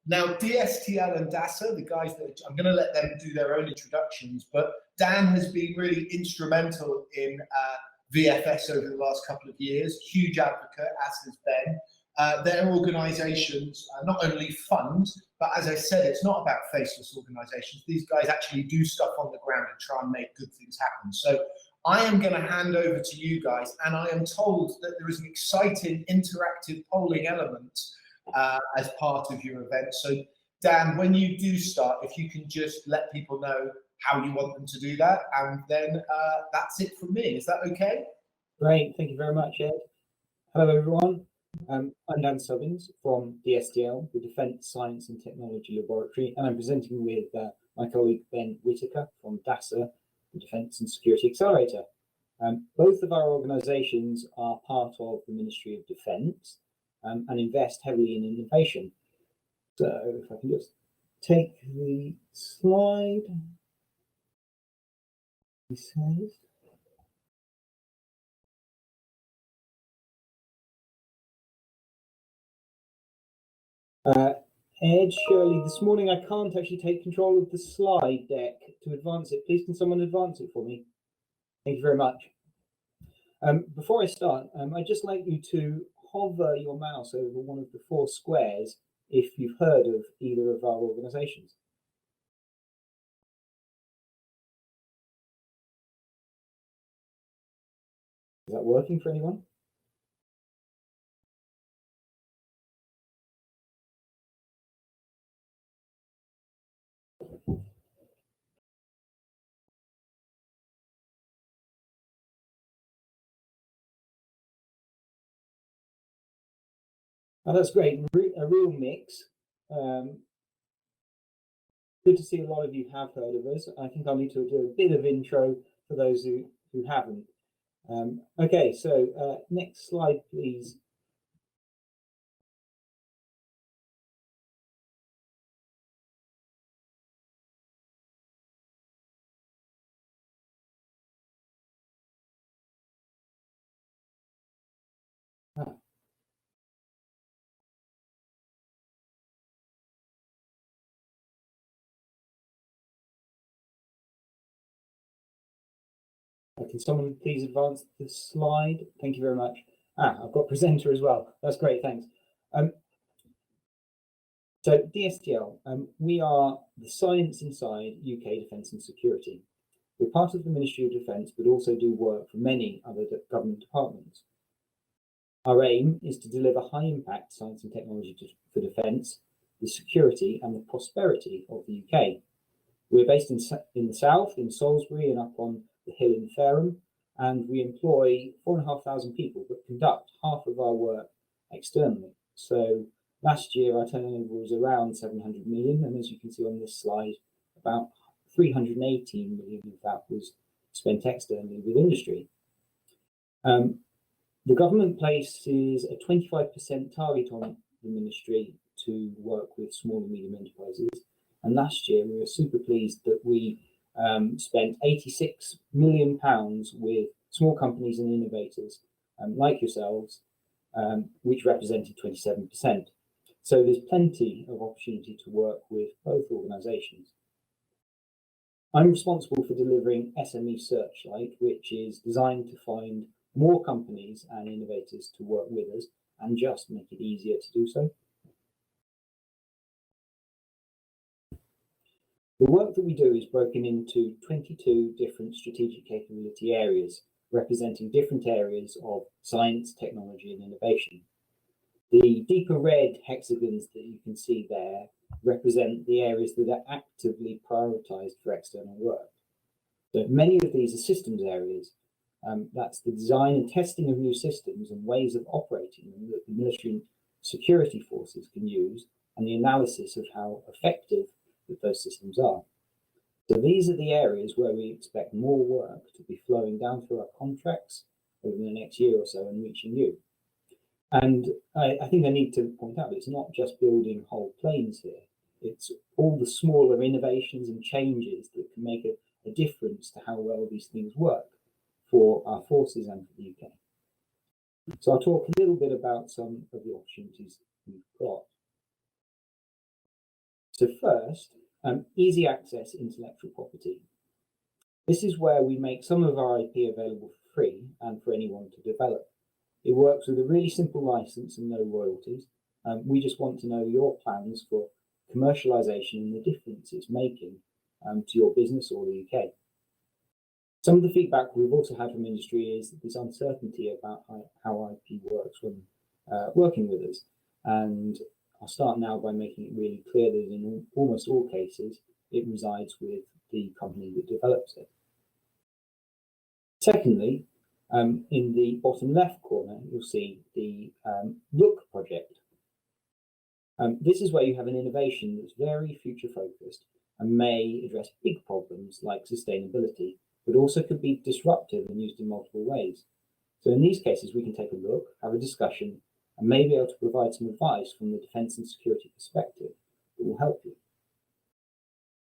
Now, Dstl and DASA, the guys that I'm going to let them do their own introductions, but Dan has been really instrumental in VFS over the last couple of years, huge advocate, as has Ben. Their organisations not only fund, but as I said, it's not about faceless organisations. These guys actually do stuff on the ground and try and make good things happen. So I am going to hand over to you guys, and I am told that there is an exciting interactive polling element as part of your event. So Dan, when you do start, if you can just let people know how you want them to do that, and then that's it from me. Is that okay? Great, thank you very much, Ed. Hello everyone, I'm Dan Stubbins from Dstl, the Defence Science and Technology Laboratory, and I'm presenting with my colleague Ben Whitaker from DASA, the Defence and Security Accelerator. Both of our organisations are part of the Ministry of Defence and invest heavily in innovation. So if I can just take the slide. He says. Ed, Shirley, this morning I can't actually take control of the slide deck to advance it. Please, can someone advance it for me? Thank you very much. Before I start, I'd just like you to hover your mouse over one of the 4 squares if you've heard of either of our organisations. Is that working for anyone? Oh, that's great, a real mix. Good to see a lot of you have heard of us. I think I'll need to do a bit of intro for those who haven't. Okay, so next slide, please. Can someone please advance the slide? Thank you very much. I've got presenter as well. That's great, thanks. So Dstl, we are the science inside UK defence and security. We're part of the Ministry of Defence, but also do work for many other government departments. Our aim is to deliver high-impact science and technology for defence, the security and the prosperity of the UK. We're based in the south, in Salisbury and up on the hill in Fareham, and we employ 4,500 people, but conduct half of our work externally. So last year, our turnover was around 700 million, and as you can see on this slide, about 318 million of that was spent externally with industry. The government places a 25% target on the ministry to work with small and medium enterprises. And last year, we were super pleased that we spent £86 million with small companies and innovators like yourselves, which represented 27%. So there's plenty of opportunity to work with both organisations. I'm responsible for delivering SME Searchlight, which is designed to find more companies and innovators to work with us and just make it easier to do so. The work that we do is broken into 22 different strategic capability areas, representing different areas of science, technology and innovation. The deeper red hexagons that you can see there represent the areas that are actively prioritised for external work. So many of these are systems areas. That's the design and testing of new systems and ways of operating them that the military and security forces can use, and the analysis of how effective that those systems are. So these are the areas where we expect more work to be flowing down through our contracts over the next year or so and reaching you. And I think I need to point out, it's not just building whole planes here. It's all the smaller innovations and changes that can make a difference to how well these things work for our forces and for the UK. So I'll talk a little bit about some of the opportunities we've got. So first, easy access intellectual property. This is where we make some of our IP available for free and for anyone to develop. It works with a really simple license and no royalties. We just want to know your plans for commercialization and the difference it's making to your business or the UK. Some of the feedback we've also had from industry is this uncertainty about how IP works when working with us. And I'll start now by making it really clear that in almost all cases, it resides with the company that develops it. Secondly, in the bottom left corner, you'll see the Look project. This is where you have an innovation that's very future focused and may address big problems like sustainability, but also could be disruptive and used in multiple ways. So in these cases, we can take a look, have a discussion, and may be able to provide some advice from the defence and security perspective that will help you.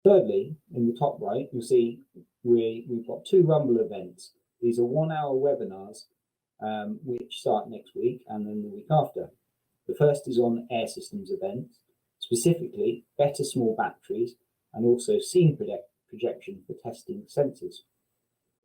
Thirdly, in the top right, you'll see we've got 2 Rumble events. These are 1-hour webinars, which start next week and then the week after. The first is on air systems events, specifically better small batteries and also scene projection for testing sensors.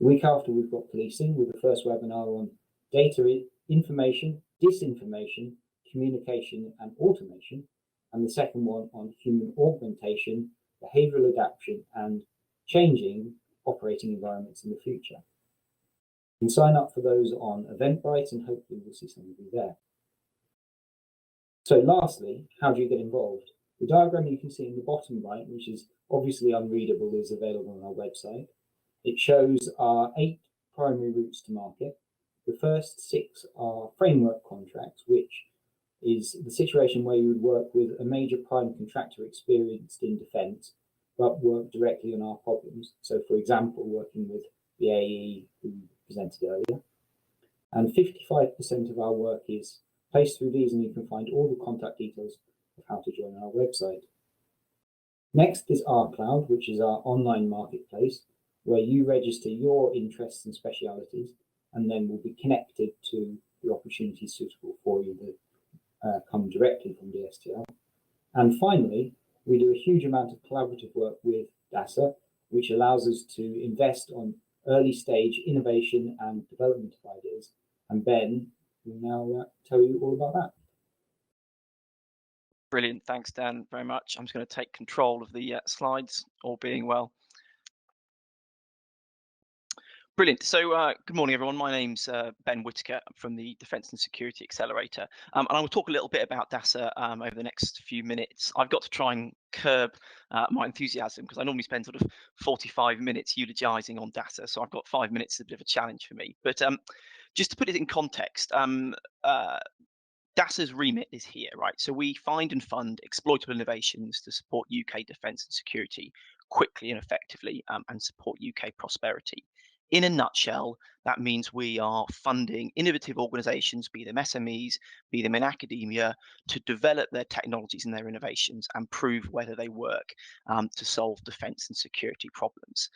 The week after, we've got policing with the first webinar on data information, disinformation, communication and automation, and the second one on human augmentation, behavioural adaptation and changing operating environments in the future. You can sign up for those on Eventbrite and hopefully we'll see some of you there. So lastly, how do you get involved? The diagram you can see in the bottom right, which is obviously unreadable, is available on our website. It shows our 8 primary routes to market. The first 6 are framework contracts, which is the situation where you would work with a major prime contractor experienced in defence, but work directly on our problems. So for example, working with BAE, who presented earlier. And 55% of our work is placed through these, and you can find all the contact details of how to join our website. Next is our cloud, which is our online marketplace, where you register your interests and specialities, and then will be connected to the opportunities suitable for you that come directly from Dstl. And finally, we do a huge amount of collaborative work with DASA, which allows us to invest on early stage innovation and development of ideas. And Ben will now tell you all about that. Brilliant. Thanks, Dan, very much. I'm just going to take control of the slides, all being well. Brilliant. So good morning, everyone. My name's Ben Whitaker from the Defence and Security Accelerator. And I will talk a little bit about DASA over the next few minutes. I've got to try and curb my enthusiasm because I normally spend sort of 45 minutes eulogising on DASA. So I've got 5 minutes, is a bit of a challenge for me. But just to put it in context, DASA's remit is here, right? So we find and fund exploitable innovations to support UK defence and security quickly and effectively and support UK prosperity. In a nutshell, that means we are funding innovative organisations, be them SMEs, be them in academia, to develop their technologies and their innovations and prove whether they work to solve defence and security problems.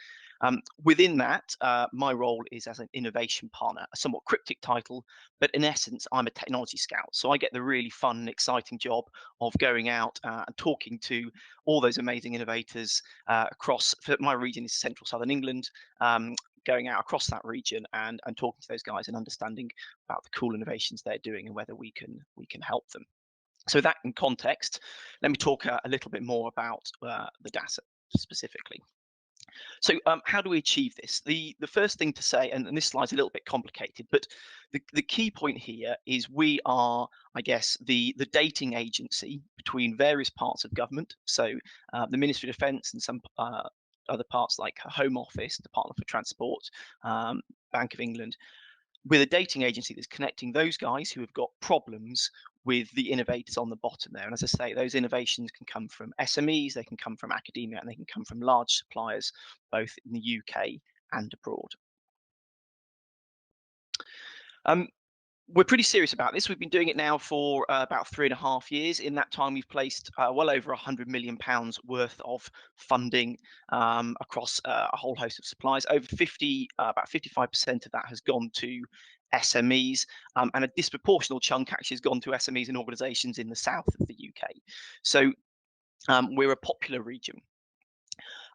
Within that, my role is as an innovation partner, a somewhat cryptic title, but in essence, I'm a technology scout. So I get the really fun and exciting job of going out and talking to all those amazing innovators across, my region is central southern England, going out across that region and talking to those guys and understanding about the cool innovations they're doing and whether we can help them. So that in context, let me talk a little bit more about the DASA specifically. So how do we achieve this? The first thing to say, and this slide's a little bit complicated, but the key point here is we are, I guess, the dating agency between various parts of government. So the Ministry of Defence and some other parts like Home Office, Department for Transport, Bank of England, with a dating agency that's connecting those guys who have got problems with the innovators on the bottom there. And as I say, those innovations can come from SMEs, they can come from academia, and they can come from large suppliers, both in the UK and abroad. We're pretty serious about this. We've been doing it now for about 3.5 years. In that time, we've placed well over £100 million worth of funding across a whole host of suppliers. Over about 55% of that has gone to SMEs, and a disproportionate chunk actually has gone to SMEs and organisations in the south of the UK. So we're a popular region.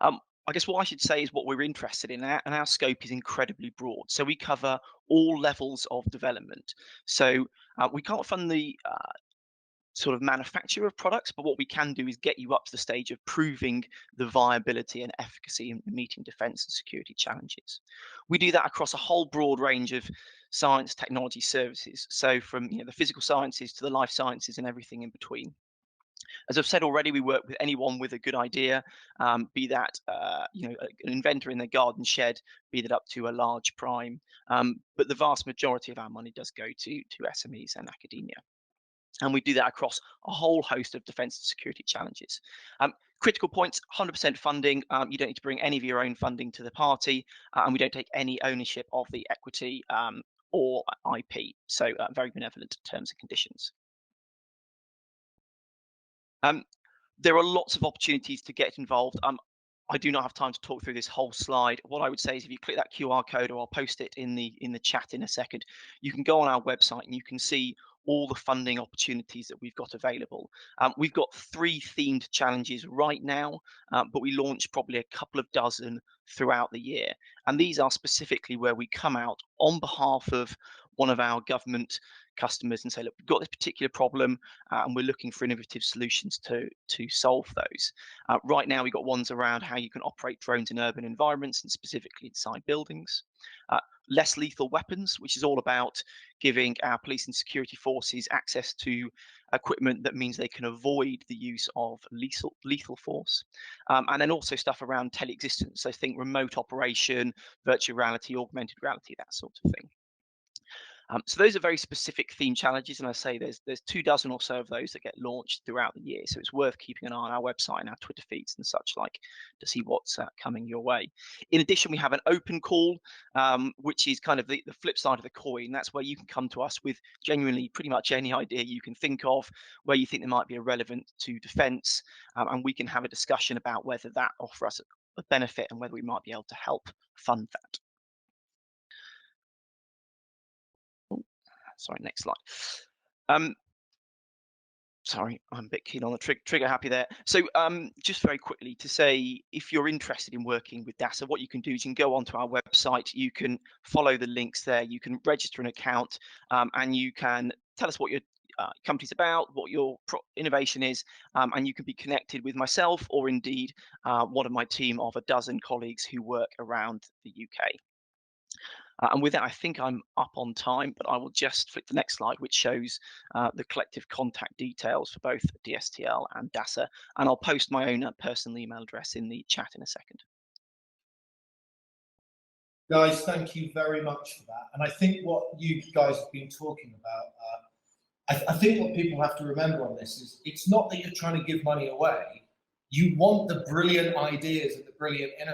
I guess what I should say is what we're interested in, and our scope is incredibly broad. So we cover all levels of development. So we can't fund the sort of manufacture of products, but what we can do is get you up to the stage of proving the viability and efficacy in meeting defence and security challenges. We do that across a whole broad range of science, technology, services. So from the physical sciences to the life sciences and everything in between. As I've said already, we work with anyone with a good idea, be that an inventor in their garden shed, be that up to a large prime. But the vast majority of our money does go to SMEs and academia. And we do that across a whole host of defence and security challenges. Critical points: 100% funding. You don't need to bring any of your own funding to the party, and we don't take any ownership of the equity or IP. So very benevolent terms and conditions. There are lots of opportunities to get involved. I do not have time to talk through this whole slide. What I would say is if you click that QR code, or I'll post it in the chat in a second, you can go on our website and you can see all the funding opportunities that we've got available. We've got 3 themed challenges right now, but we launch probably a couple of dozen throughout the year. And these are specifically where we come out on behalf of one of our government customers and say, look, we've got this particular problem and we're looking for innovative solutions to solve those. Right now, we've got ones around how you can operate drones in urban environments and specifically inside buildings. Less lethal weapons, which is all about giving our police and security forces access to equipment that means they can avoid the use of lethal force. And then also stuff around teleexistence. So think remote operation, virtual reality, augmented reality, that sort of thing. So those are very specific theme challenges, and I say there's 2 dozen or so of those that get launched throughout the year. So it's worth keeping an eye on our website and our Twitter feeds and such like to see what's coming your way. In addition, we have an open call, which is kind of the flip side of the coin. That's where you can come to us with genuinely pretty much any idea you can think of, where you think there might be a relevant to defence, and we can have a discussion about whether that offers us a benefit and whether we might be able to help fund that. Sorry, next slide. Sorry, I'm a bit keen on the trigger happy there. So just very quickly to say, if you're interested in working with DASA, what you can do is you can go onto our website, you can follow the links there, you can register an account, and you can tell us what your company's about, what your innovation is, and you can be connected with myself or indeed one of my team of a dozen colleagues who work around the UK. And with that, I think I'm up on time, but I will just flick the next slide, which shows the collective contact details for both Dstl and DASA. And I'll post my own personal email address in the chat in a second. Guys, thank you very much for that. And I think what you guys have been talking about, I think what people have to remember on this is it's not that you're trying to give money away. You want the brilliant ideas and the brilliant innovators